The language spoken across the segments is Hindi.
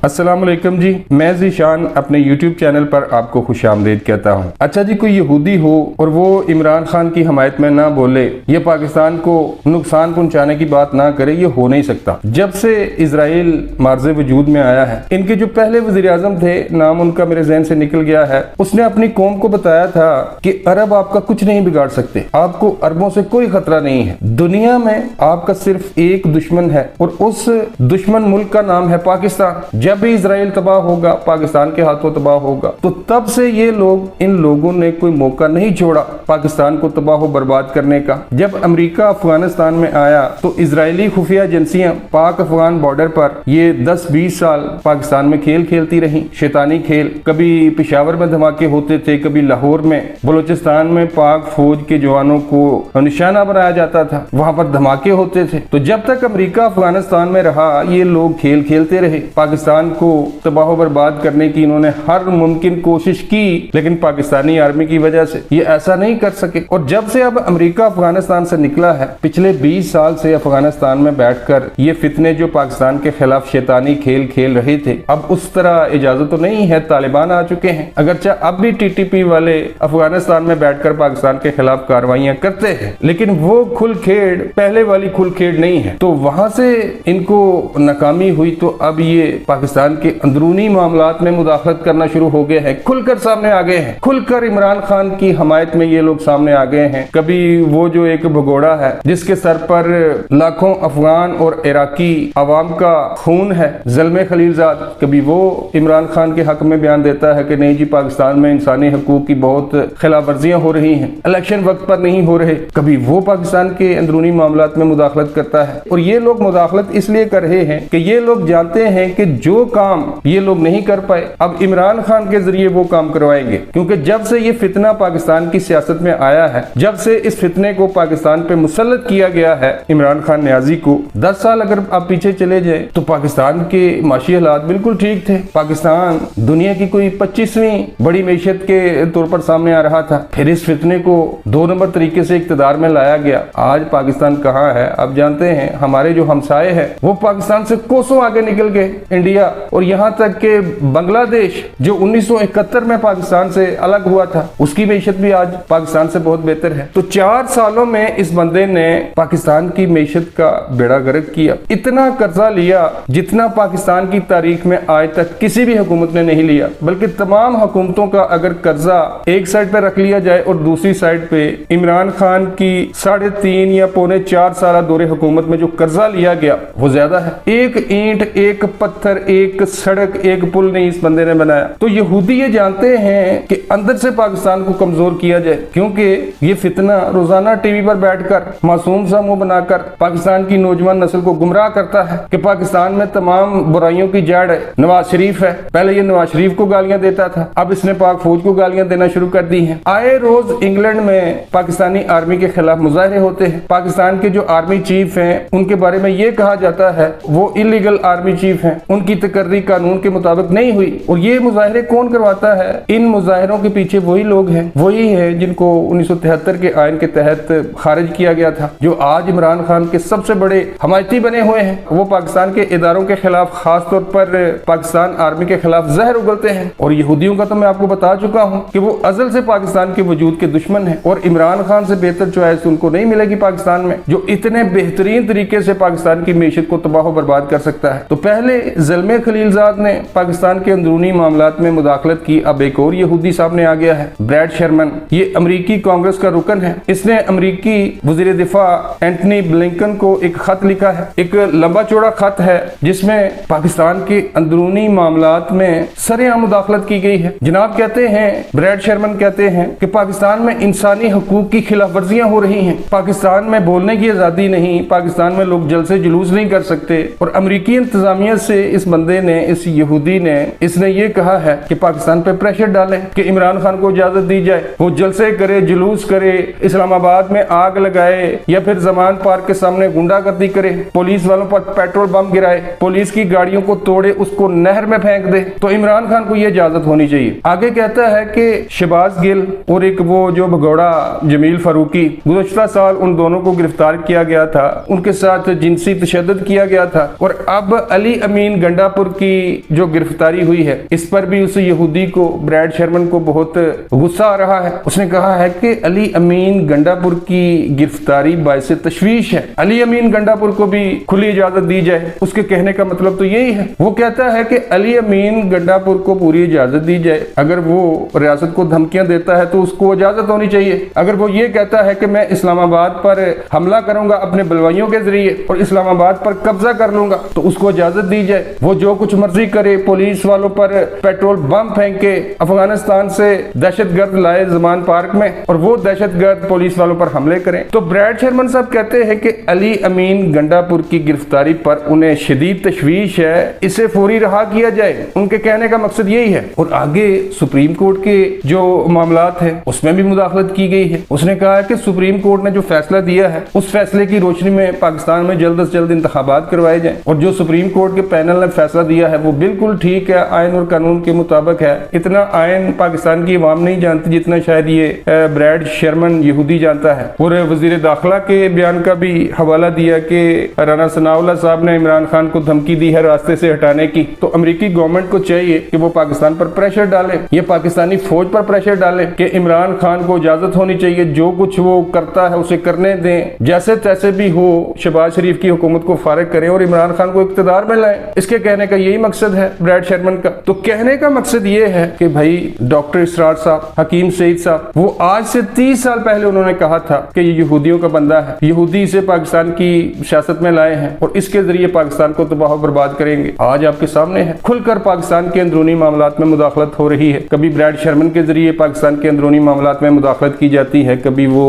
अस्सलाम वालेकुम जी, मैं ज़ीशान अपने YouTube चैनल पर आपको खुशामदीद कहता हूँ। अच्छा जी, कोई यहूदी हो और वो इमरान खान की हमायत में ना बोले, ये पाकिस्तान को नुकसान पहुँचाने की बात ना करे, ये हो नहीं सकता। जब से इसराइल मार्ज़े वजूद में आया है, इनके जो पहले वज़ीर आज़म थे, नाम उनका मेरे जहन से निकल गया है, उसने अपनी कौम को बताया था कि अरब आपका कुछ नहीं बिगाड़ सकते, आपको अरबों से कोई खतरा नहीं है, दुनिया में आपका सिर्फ एक दुश्मन है और उस दुश्मन मुल्क का नाम है पाकिस्तान। जब भी इसराइल तबाह होगा, पाकिस्तान के हाथों तबाह होगा, तो तब से ये लोग, इन लोगों ने कोई मौका नहीं छोड़ा पाकिस्तान को तबाह बर्बाद करने का। जब अमेरिका अफगानिस्तान में आया तो इजरायली खुफिया एजेंसियां पाक अफगान बॉर्डर पर ये 10-20 साल पाकिस्तान में खेल खेलती रही, शैतानी खेल। कभी पेशावर में धमाके होते थे, कभी लाहौर में, बलूचिस्तान में पाक फौज के जवानों को निशाना बनाया जाता था, वहां पर धमाके होते थे। तो जब तक अमेरिका अफगानिस्तान में रहा, ये लोग खेल खेलते रहे, पाकिस्तान को तबाह बर्बाद करने की इन्होंने हर मुमकिन कोशिश की, लेकिन पाकिस्तानी आर्मी की वजह से ये ऐसा नहीं कर सके। और जब से अब अमेरिका अफगानिस्तान से निकला है, पिछले 20 साल से अफगानिस्तान में बैठकर ये फितने जो पाकिस्तान के खिलाफ शैतानी खेल खेल रहे थे, अब उस तरह इजाजत तो नहीं है, तालिबान आ चुके हैं। अगरचे अब भी टीटीपी वाले अफगानिस्तान में बैठकर पाकिस्तान के खिलाफ कार्रवाइयां करते हैं, लेकिन वो खुलखेड़ पहले वाली खुलखेड़ नहीं है। तो वहां से इनको नाकामी हुई, तो अब ये पाकिस्तान के अंदरूनी मामलात में मुदाखलत करना शुरू हो गए हैं, खुलकर सामने आ गए हैं, खुलकर इमरान खान की हमायत में ये लोग सामने आ गए हैं। कभी वो जो एक भगोड़ा है जिसके सर पर लाखों अफगान और इराकी अवाम का खून है, ज़ल्मे खलीलजाद, कभी वो इमरान खान के हक में बयान देता है कि नहीं जी, पाकिस्तान में इंसानी हकूक की बहुत खिलाफ वर्जियां हो रही हैं, इलेक्शन वक्त पर नहीं हो रहे, कभी वो पाकिस्तान के अंदरूनी मामलात में मुदाखलत करता है। और ये लोग मुदाखलत इसलिए कर रहे हैं कि ये लोग जानते हैं कि जो काम ये लोग नहीं कर पाए, अब इमरान खान के जरिए वो काम करवाएंगे। क्योंकि जब से ये फितना पाकिस्तान की सियासत में आया है, जब से इस फितने को पाकिस्तान पे मुसल्लत किया गया है इमरान खान न्याजी को, 10 साल अगर आप पीछे चले जाए तो पाकिस्तान के माशी हालात बिल्कुल ठीक थे। पाकिस्तान दुनिया की कोई 25वीं बड़ी मैशत के तौर पर सामने आ रहा था, फिर इस फितने को 2 नंबर तरीके से इक़्तिदार में लाया गया। आज पाकिस्तान कहाँ है आप जानते हैं। हमारे जो हमसाए हैं वो पाकिस्तान से कोसों आगे निकल गए, इंडिया और यहाँ तक के बांग्लादेश जो 1971 में पाकिस्तान से अलग हुआ था, उसकी मैशत भी आज पाकिस्तान से बहुत बेहतर है। तो 4 सालों में इस बंदे ने पाकिस्तान की मैशत का बेड़ा गर्क किया, इतना कर्जा लिया जितना पाकिस्तान की तारीख में आज तक किसी भी हुकूमत ने नहीं लिया। बल्कि तमाम हुकूमतों का अगर कर्जा एक साइड पे रख लिया जाए और दूसरी साइड पे इमरान खान की 3.5 या पौने 4 साल दौरे हुकूमत में जो कर्जा लिया गया वो ज्यादा है। एक ईंट, एक पत्थर, एक सड़क, एक पुल नहीं इस बंदे ने बनाया। तो यहूदी ये जानते हैं कि अंदर से पाकिस्तान को कमजोर किया जाए, क्योंकि ये फितना रोजाना टीवी पर बैठकर मासूम सा मुंह बनाकर पाकिस्तान की नौजवान नस्ल को गुमराह करता है कि पाकिस्तान में तमाम बुराइयों की जड़ नवाज शरीफ है। पहले ये नवाज शरीफ को गालियां देता था, अब इसने पाक फौज को गालियां देना शुरू कर दी हैं। आए रोज इंग्लैंड में पाकिस्तानी आर्मी के खिलाफ मुजाहरे होते हैं। पाकिस्तान के जो आर्मी चीफ हैं उनके बारे में ये कहा जाता है वो इलीगल आर्मी चीफ हैं, उनकी तकर्री कानून के मुताबिक नहीं हुई। और ये मुजाहरे कौन करवाता है? इन मुजाहरों के पीछे वही लोग हैं, वही है जिनको 1973 के आयन के तहत खारिज किया गया था, जो आज इमरान खान के सबसे बड़े हमायती बने हुए हैं। वो पाकिस्तान के इदारों के खिलाफ, खास तौर पर पाकिस्तान आर्मी के खिलाफ जहर उगलते हैं। और यहूदियों का तो मैं आपको बता चुका हूं कि वो अजल से पाकिस्तान के वजूद के दुश्मन है, और इमरान खान से बेहतर चॉइस उनको नहीं मिलेगी पाकिस्तान में, जो इतने बेहतरीन तरीके से पाकिस्तान की मैशत को तबाह बर्बाद कर सकता है। तो पहले ज़ल्मे खलीलजाद ने पाकिस्तान के अंदरूनी मामलात में मुदाखलत की, अब एक और यहूदी सामने आ गया है, ब्रैड शर्मन। ये अमरीकी कांग्रेस का रुकन है। इसने अमरीकी वजीर दिफा एंटनी ब्लिंकन को एक खत लिखा है, एक लंबा चौड़ा खत है जिसमें पाकिस्तान के अंदरूनी मामलात में सरेआम मुदाखलत की गई है। जनाब कहते हैं, ब्रैड शर्मन कहते हैं कि पाकिस्तान में इंसानी हकूक की खिलाफ वर्जियां हो रही हैं, पाकिस्तान में बोलने की आजादी नहीं, पाकिस्तान में लोग जलसे जुलूस नहीं कर सकते। और अमरीकी इंतजामिया से इस बंदे ने, इस यहूदी ने, इसने ये कहा है कि पाकिस्तान पे प्रेशर डालें कि इमरान खान को इजाजत दी जाए, वो जलसे करे, जुलूस करे, इस्लामाबाद में आग लगाए या फिर जमान पार्क के सामने गुंडागर्दी करे, पुलिस वालों पर पेट्रोल बम गिराए, पुलिस की गाड़ियों को तोड़े, उसको नहर में फेंक दे। तो इमरान खान को ये इजाजत होनी चाहिए। आगे कहता है कि शहबाज गिल और एक वो जो भगोड़ा जमील फारूकी, गुज़श्ता साल उन दोनों को गिरफ्तार किया गया था, उनके साथ जिनसी तशद्दुद किया गया था। और अब अली अमीन गंडा गंडापुर की जो गिरफ्तारी हुई है, इस पर भी उस यहूदी को, ब्रैड शर्मन को बहुत गुस्सा आ रहा है। उसने कहा है कि अली अमीन गंडापुर की गिरफ्तारी बायस तशवीश है, अली अमीन गंडापुर को भी खुली इजाजत दी जाए। उसके कहने का मतलब तो यही है। वो कहता है कि अली अमीन गंडापुर को पूरी इजाजत दी जाए। अगर वो रियासत को धमकियां देता है तो उसको इजाजत होनी चाहिए। अगर वो ये कहता है कि मैं इस्लामाबाद पर हमला करूंगा अपने बलवाइयों के जरिए और इस्लामाबाद पर कब्जा कर लूंगा, तो उसको इजाजत दी जाए। वो जो कुछ मर्जी करे, पुलिस वालों पर पेट्रोल बम फेंके, अफगानिस्तान से दहशतगर्द लाए जमान पार्क में और वो दहशतगर्द पुलिस वालों पर हमले करें। तो ब्रैड शर्मन साहब कहते हैं कि अली अमीन गंडापुर की गिरफ्तारी पर उन्हें शदीद तशवीश है, इसे फौरी रहा किया जाए। उनके कहने का मकसद यही है। और आगे सुप्रीम कोर्ट के जो मामलात है उसमें भी मुदाखलत की गई है। उसने कहा है कि सुप्रीम कोर्ट ने जो फैसला दिया है उस फैसले की रोशनी में पाकिस्तान में जल्द से जल्द इंतखाबात करवाए जाएं। और जो सुप्रीम कोर्ट के पैनल ने फैसला दिया है वो बिल्कुल ठीक है, आयन और कानून के मुताबिक है। इतना आयन पाकिस्तान की अवाम नहीं जानती जितना शायद ये ब्रैड शर्मन यहूदी जानता है। और वजीर दाखिला के बयान का भी हवाला दिया कि राना सनाउल्लाह साहब ने इमरान खान को धमकी दी है रास्ते से हटाने की, तो अमेरिकी गवर्नमेंट को चाहिए कि वो पाकिस्तान पर प्रेशर डाले, ये पाकिस्तानी फौज पर प्रेशर डाले कि इमरान खान को इजाजत होनी चाहिए, जो कुछ वो करता है उसे करने दें, जैसे तैसे भी हो शहबाज शरीफ की हुकूमत को फारिग करें और इमरान खान को इख्तिदार में लाएं। इसके कहने का यही मकसद है ब्रैड शर्मन का। तो कहने का मकसद ये है कि भाई डॉक्टर इसरार साहब, हकीम सईद साहब, वो आज से 30 साल पहले उन्होंने कहा था कि ये यहूदियों का बंदा है, यहूदी इसे पाकिस्तान की सियासत में लाए हैं और इसके जरिए पाकिस्तान को तबाह बर्बाद करेंगे। आज आपके सामने है, खुलकर पाकिस्तान के अंदरूनी मामलात में मुदाखलत हो रही है। कभी ब्रैड शर्मन के जरिए पाकिस्तान के अंदरूनी मामलात में मुदाखलत की जाती है, कभी वो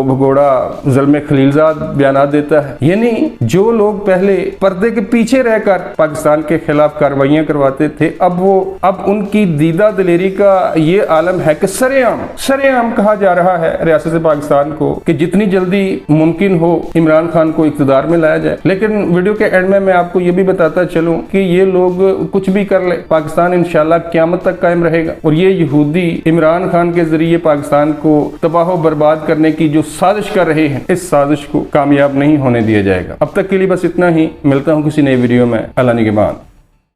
भगोड़ा ज़ल्मे खलीलजाद बयान देता है। यानी जो लोग पहले पर्दे के पीछे रहकर पाकिस्तान के खिलाफ कार्रवाइयां करवाते थे, अब उनकी दीदा दिलेरी का ये आलम है कि सरेआम कहा जा रहा है रियासत पाकिस्तान को कि जितनी जल्दी मुमकिन हो इमरान खान को इख्तिदार में लाया जाए। लेकिन वीडियो के एंड में मैं आपको ये भी बताता चलूं कि ये लोग कुछ भी कर ले, पाकिस्तान इंशाल्लाह क़यामत तक कायम रहेगा। और ये यहूदी इमरान खान के जरिए पाकिस्तान को तबाह बर्बाद करने की जो साजिश कर रहे हैं, इस साजिश को कामयाब नहीं होने दिया जाएगा। अब तक के लिए बस इतना ही। मिलता हूँ किसी नई वीडियो में। अल्लाह निगहबान।